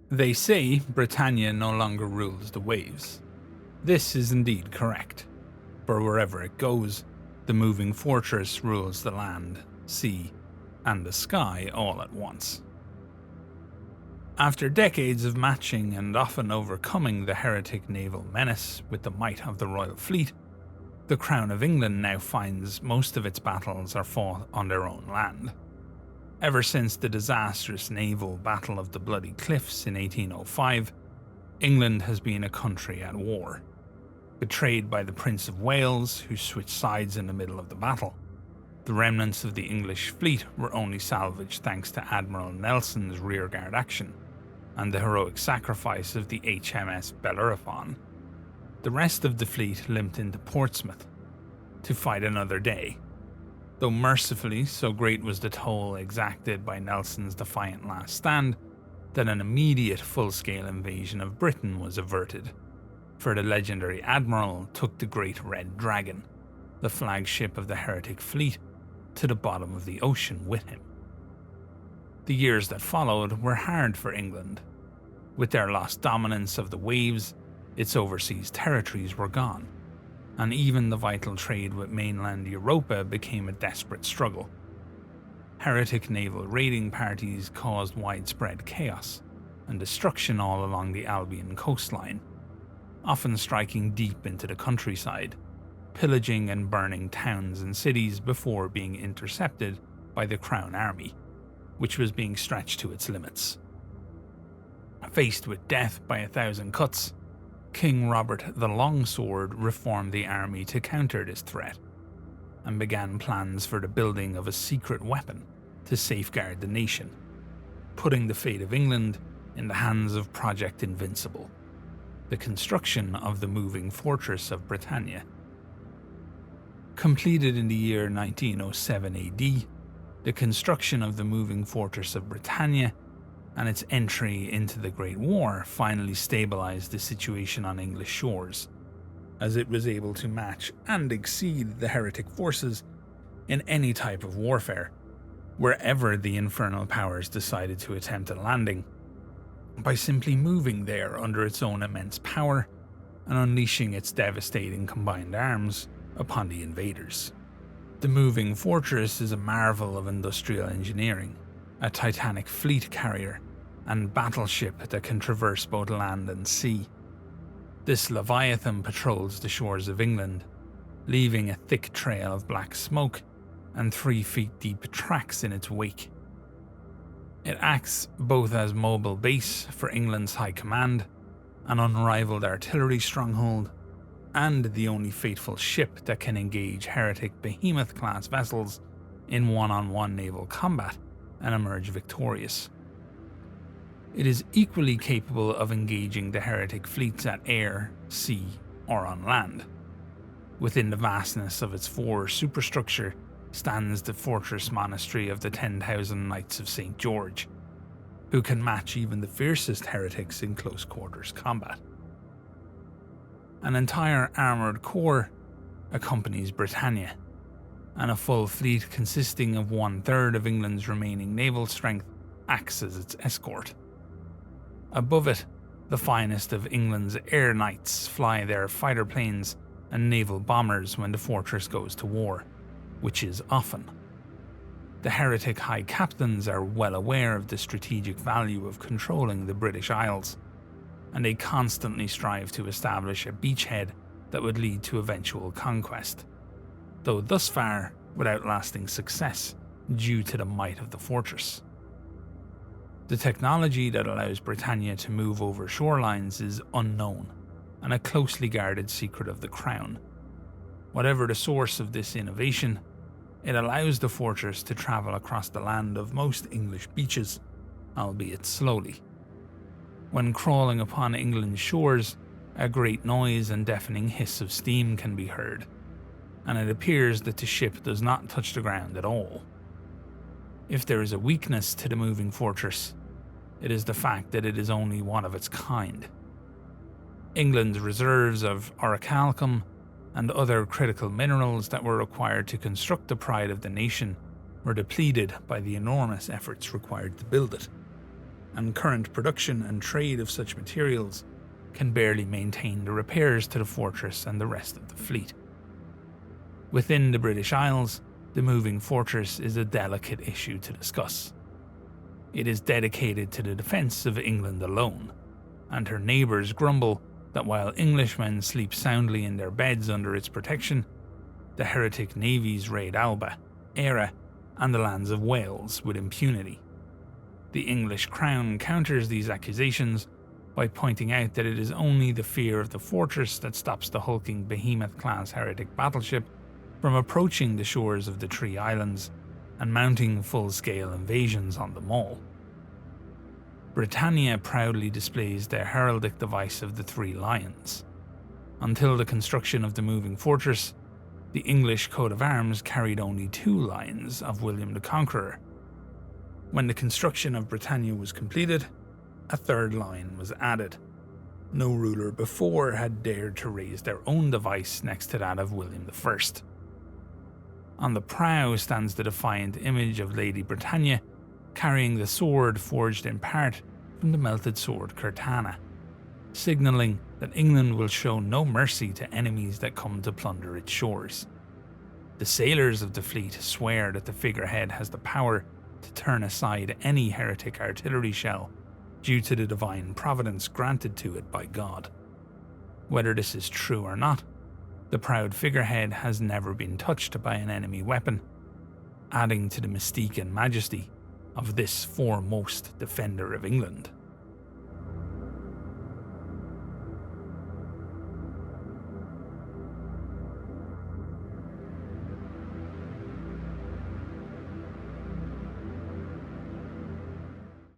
They say Britannia no longer rules the waves. This is indeed correct, for wherever it goes, the moving fortress rules the land, sea, and the sky all at once. After decades of matching and often overcoming the heretic naval menace with the might of the royal fleet, the Crown of England now finds most of its battles are fought on their own land. Ever since the disastrous naval Battle of the Bloody Cliffs in 1805, England has been a country at war. Betrayed by the Prince of Wales, who switched sides in the middle of the battle, the remnants of the English fleet were only salvaged thanks to Admiral Nelson's rearguard action and the heroic sacrifice of the HMS Bellerophon. The rest of the fleet limped into Portsmouth to fight another day, though mercifully so great was the toll exacted by Nelson's defiant last stand that an immediate full-scale invasion of Britain was averted, for the legendary admiral took the Great Red Dragon, the flagship of the heretic fleet, to the bottom of the ocean with him. The years that followed were hard for England. With their lost dominance of the waves, its overseas territories were gone, and even the vital trade with mainland Europa became a desperate struggle. Heretic naval raiding parties caused widespread chaos and destruction all along the Albion coastline, often striking deep into the countryside, pillaging and burning towns and cities before being intercepted by the Crown Army, which was being stretched to its limits. Faced with death by 1,000 cuts, King Robert the Longsword reformed the army to counter this threat, and began plans for the building of a secret weapon to safeguard the nation, putting the fate of England in the hands of Project Invincible, the construction of the moving fortress of Britannia. Completed in the year 1907 AD, the construction of the moving fortress of Britannia and its entry into the Great War finally stabilized the situation on English shores, as it was able to match and exceed the heretic forces in any type of warfare, wherever the infernal powers decided to attempt a landing, by simply moving there under its own immense power and unleashing its devastating combined arms upon the invaders. The moving fortress is a marvel of industrial engineering, a titanic fleet carrier and battleship that can traverse both land and sea. This Leviathan patrols the shores of England, leaving a thick trail of black smoke and 3 feet deep tracks in its wake. It acts both as mobile base for England's High Command, an unrivaled artillery stronghold, and the only faithful ship that can engage heretic behemoth-class vessels in one-on-one naval combat and emerge victorious. It is equally capable of engaging the heretic fleets at air, sea, or on land. Within the vastness of its 4 superstructure stands the fortress monastery of the 10,000 Knights of St. George, who can match even the fiercest heretics in close quarters combat. An entire armoured corps accompanies Britannia, and a full fleet consisting of 1/3 of England's remaining naval strength acts as its escort. Above it, the finest of England's air knights fly their fighter planes and naval bombers when the fortress goes to war, which is often. The heretic high captains are well aware of the strategic value of controlling the British Isles, and they constantly strive to establish a beachhead that would lead to eventual conquest, though thus far without lasting success due to the might of the fortress. The technology that allows Britannia to move over shorelines is unknown and a closely guarded secret of the Crown. Whatever the source of this innovation, it allows the fortress to travel across the land of most English beaches, albeit slowly. When crawling upon England's shores, a great noise and deafening hiss of steam can be heard, and it appears that the ship does not touch the ground at all. If there is a weakness to the moving fortress, it is the fact that it is only one of its kind. England's reserves of orichalcum and other critical minerals that were required to construct the pride of the nation were depleted by the enormous efforts required to build it. and current production and trade of such materials can barely maintain the repairs to the fortress and the rest of the fleet. Within the British Isles, the moving fortress is a delicate issue to discuss. It is dedicated to the defence of England alone, and her neighbours grumble that while Englishmen sleep soundly in their beds under its protection, the heretic navies raid Alba, Eire, and the lands of Wales with impunity. The English crown counters these accusations by pointing out that it is only the fear of the fortress that stops the hulking behemoth-class heretic battleship from approaching the shores of the Three Islands and mounting full-scale invasions on them all. Britannia proudly displays their heraldic device of the three lions. Until the construction of the moving fortress, the English coat of arms carried only 2 lions of William the Conqueror. When the construction of Britannia was completed, a 3rd lion was added. No ruler before had dared to raise their own device next to that of William I. On the prow stands the defiant image of Lady Britannia carrying the sword forged in part from the melted sword Curtana, signalling that England will show no mercy to enemies that come to plunder its shores. The sailors of the fleet swear that the figurehead has the power to turn aside any heretic artillery shell due to the divine providence granted to it by God. Whether this is true or not, the proud figurehead has never been touched by an enemy weapon, adding to the mystique and majesty of this foremost defender of England.